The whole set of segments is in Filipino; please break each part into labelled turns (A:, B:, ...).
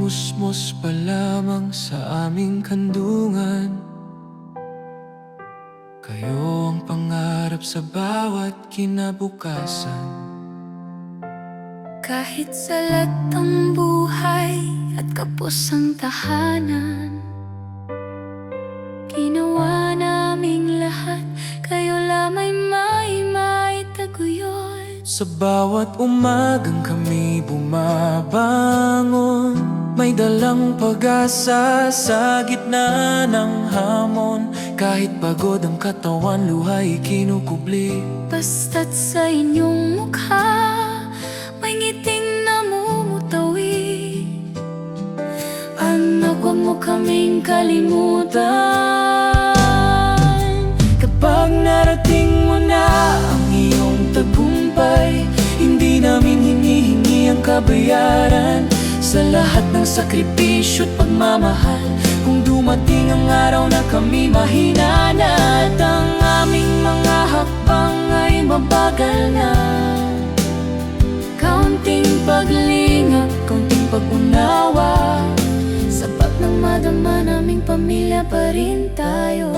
A: musmos pa lamang sa aming kandungan. Kayo ang pangarap sa bawat kinabukasan.
B: Kahit salat ang buhay at kapos ang tahanan, ginawa naming lahat, kayo lamang may maitaguyod.
A: Sa bawat umagang kami bumabangon, may dalang pag-asa sa gitna ng hamon. Kahit pagod ang katawan, luha'y kinukubli.
B: Basta't sa inyong mukha may ngiting namumutawi. Anak, huwag mo kaming kalimutan.
A: Kapag narating mo na ang iyong tagumpay, hindi namin hinihingi ang kabayaran sa lahat ng sakripisyo at pagmamahal. Kung dumating ang araw na kami mahina na at ang aming mga hakbang ay mabagal na,
B: Kaunting paglingap, kaunting pag-unawa, sapat nang madama naming pamilya pa rin tayo.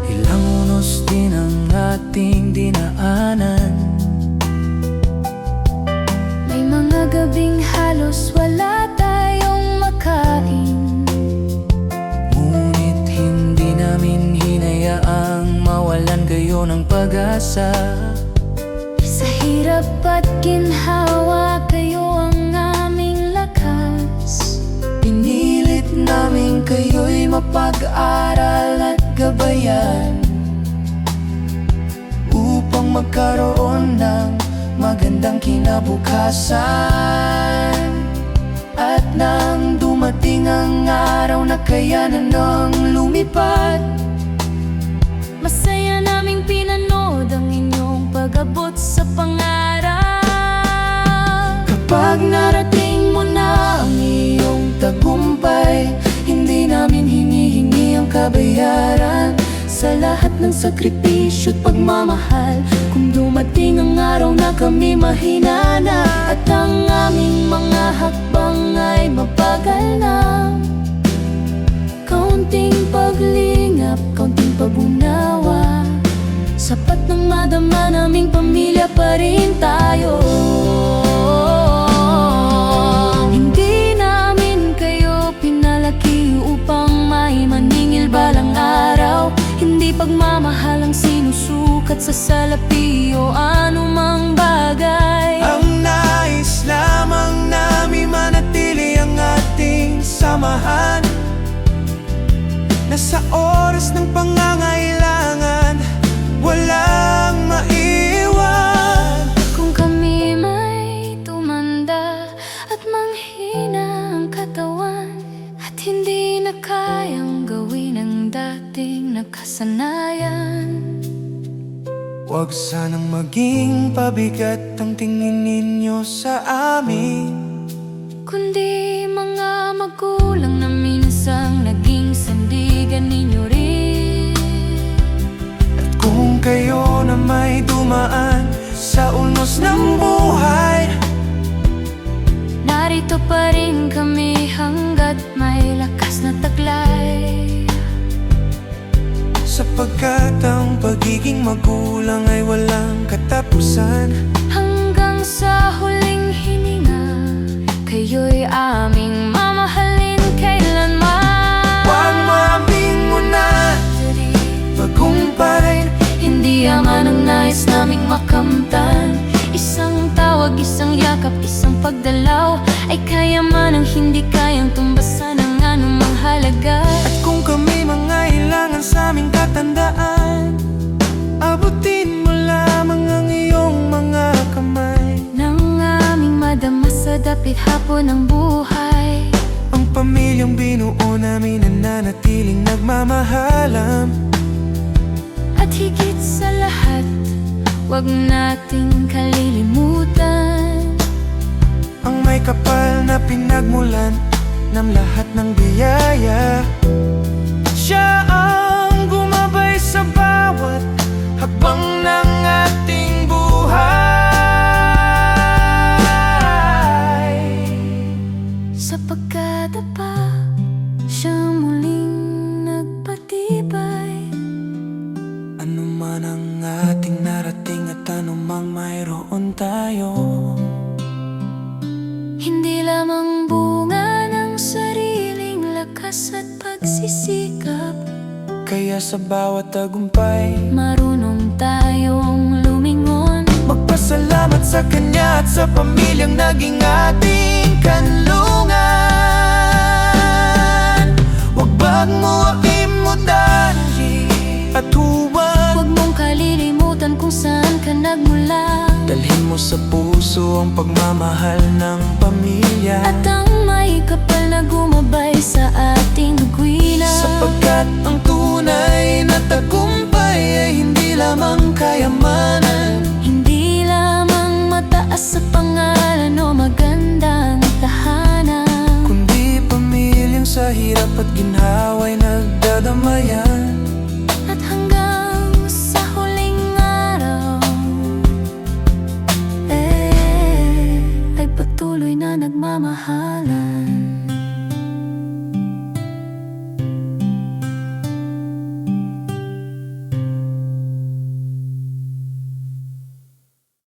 A: ilang unos din ang ating dinaanan.
B: May mga gabing halos wala tayong makain,
A: Ngunit hindi namin hinayaang mawalan kayo ng pag-asa.
B: sa hirap at ginhawa, kayo ang aming lakas.
A: Pinilit namin kayo'y mapag-aral at gabayan, upang magkaroon ng magandang kinabukasan. At nang dumating ang araw na kayanan ng lumipad,
B: Masaya naming pinanood ang inyong pag-abot sa pangarap.
A: kapag narating mo na ang iyong tagumpay, hindi namin hinihingi ang kabayaran sa lahat ng sakripisyo at pagmamahal. Kung dumating ang araw na kami mahina na at ang aming mga hakbang ay mabagal na,
B: Kaunting paglingap, kaunting pag-unawa, sapat nang madama naming pamilya pa rin tayo. Hindi namin kayo pinalaki upang may maningil balang araw. Hindi pagmamahal ang sinusukat sa salapi o anumang bagay.
A: ang nais lamang namin manatili ang ating samahan, na sa oras ng pangangailangan walang maiwan.
B: Kung kami may tumanda at manghina ang katawan, at hindi na kayang gawin ang dating nakasanayan,
A: Huwag sanang maging pabigat ang tingin ninyo sa amin,
B: kundi mga magulang na minsang naging sandigan ninyo rin.
A: kung kayo na may dumaan sa unos ng buhay,
B: Narito pa rin kami hanggat may lakas na taglay.
A: sapagkat ang pagiging magulang ay walang katapusan.
B: Hanggang sa huling hininga, kayo'y aming mamahalin kailanman.
A: Huwag mo aming unahan, pagkumparin.
B: Hindi yaman ang nais naming makamtan. Isang tawag, isang yakap, isang pagdalaw ay kayaman ang hindi kayang tumbasan ng anumang halaga.
A: At kung kami mangailangan sa aming katandaan, abutin mo lamang ang iyong mga kamay.
B: Nang aming madama sa dapit hapon ng buhay,
A: Ang pamilyang binuo namin nananatiling nagmamahalan.
B: at higit sa lahat, huwag nating kalilimutan
A: Ang may kapal na pinagmulan ng lahat ng biyaya. Siya ang gumabay sa bawat habang ng ating buhay.
B: Hindi lamang bunga ng sariling lakas at pagsisikap,
A: Kaya sa bawat tagumpay
B: marunong tayong lumingon.
A: magpasalamat sa Kanya at sa pamilyang naging ating kanlungan. Huwag bagmuin mo dali at huwag
B: Huwag mong kalilimutan kung saan ka nagmula,
A: dalhin mo sa puso ang pagmamahal ng pamilya.
B: at ang may kapal na gumabay sa ating tuwina.
A: Sapagkat ang tunay na tagumpay ay hindi lamang kayamanan,
B: Hindi lamang mataas sa pangalan o magandang tahanan,
A: kundi pamilyang sa hirap at ginhawa'y nagdadamayan.
B: at hanggang sa huling araw ay patuloy na nagmamahalan.